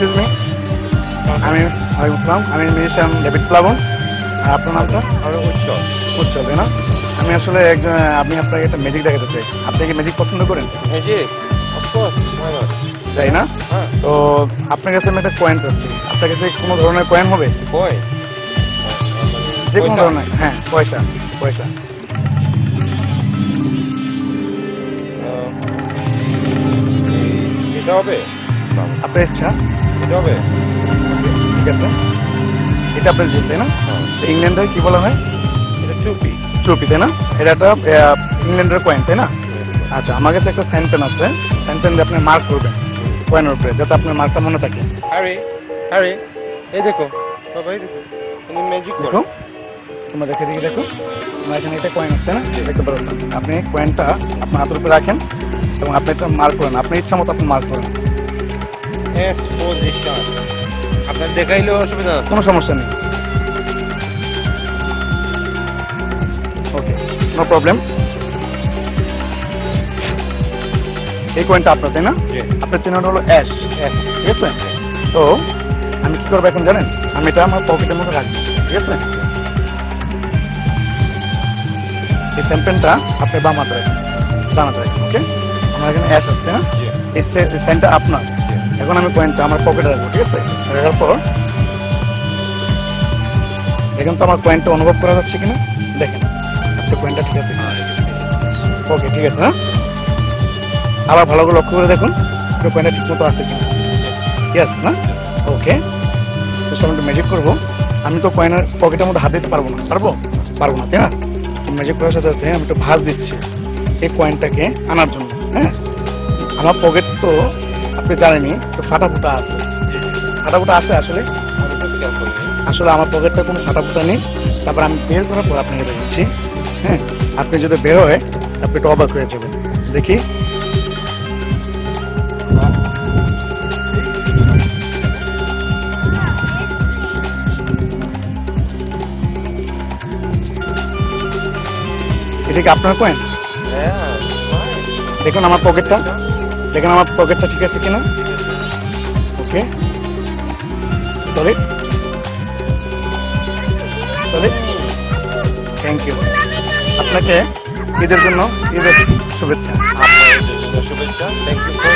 Excuse me, আমি আমি musician David প্লাবন। আর আপনার নামটা? উজ্জ্বল। উজ্জ্বল, তাই না? আমি আসলে আমি আপনাকে একটা ম্যাজিক দেখাতে চাই। আপনি কি ম্যাজিক পছন্দ করেন? ম্যাজিক? অফকোর্স, তাই না? হ্যাঁ। তো আপনার কাছে আমি একটা কয়েন চাচ্ছি। আপনার কাছে কোনো ধরনের কয়েন হবে? কই? যে কোনো ধরনের, হ্যাঁ, পয়সা পয়সা। এটা হবে? আপনার ইচ্ছা, এটা হবে? ঠিক আছে। এটা আপনার জিত, তাই না? হ্যাঁ। ইংল্যান্ডে কি বলা হয়? এটা টুপি। ট্রুপি, তাই না? এটা একটা ইংল্যান্ডের কয়েন, তাই না? আচ্ছা, আমার কাছে একটা সাইন পেন আছে। সাইন পেন দিয়ে আপনি মার্ক করবেন কয়েনের উপরে, যাতে আপনার মার্কটা মনে থাকে। আরে আরে, এই দেখো বাবা, এই দেখো তুমি ম্যাজিক করো। দেখো, তোমরা দেখে দিকে দেখো, আমার এখানে একটা কয়েন আছে না, দেখতে পারো। আপনি কয়েনটা আপনার হাতের উপরে রাখেন এবং আপনি একটা মার্ক করেন, আপনার ইচ্ছা মতো আপনি মার্ক করেন। এক্সপোজিশন আপনার দেখাইলেও অসুবিধা না? কোনো সমস্যা নেই। ওকে, নো প্রবলেম। এই কয়েনটা আপনার, তাই না? আপনার চিহ্নটা হলো অ্যাশ, ঠিক আছে? তো আমি কি করবো এখন জানেন? আমি এটা আমার পকেটের মধ্যে রাখবো, ঠিক আছে? এই স্যাম্পেনটা আপনি বাম হাতে রাখবেন, ডান হাতে রাখবেন, ওকে? আমার এখানে অ্যাশ আছে না, এই স্যান্ডটা আপনার। এখন আমি কয়েনটা আমার পকেটে রাখবো, ঠিক আছে? রাখার পর দেখেন তো আমার কয়েনটা অনুভব করা যাচ্ছে কিনা, দেখেন আপনার কয়েনটা ঠিক আছে। ওকে, ঠিক আছে। হ্যাঁ, আবার ভালো করে লক্ষ্য করে দেখুন আপনার কয়েনটা ঠিক মতো আছে কিনা। ইয়েস না? ওকে, তো আমি একটু ম্যাজিক করবো। আমি তো কয়েনের পকেটের মধ্যে হাত দিতে পারবো না, পারবো না, তাই না? ম্যাজিক করার সাথে সাথে আমি একটু ভাঁজ দিচ্ছি এই কয়েনটাকে আনার জন্য। হ্যাঁ, আমার পকেট তো আপনি জানেনই তো ফাটা ফুটা আছে, আসলে আমার পকেটটা কোনো ফাটা ফুটা নেই। তারপর আমি বের করার পর আপনাকে দেখছি। হ্যাঁ, আপনি যদি বের হয় আপনি একটু অবাক হয়ে যাবেন। দেখি, এটা কি আপনার কয়েন? দেখুন আমার পকেটটা, ঠিক আছে কিনা। ওকে, সরি, থ্যাংক ইউ। আপনাকে ঈদের জন্য ঈদের শুভেচ্ছা। আপনার শুভেচ্ছা। Thank you for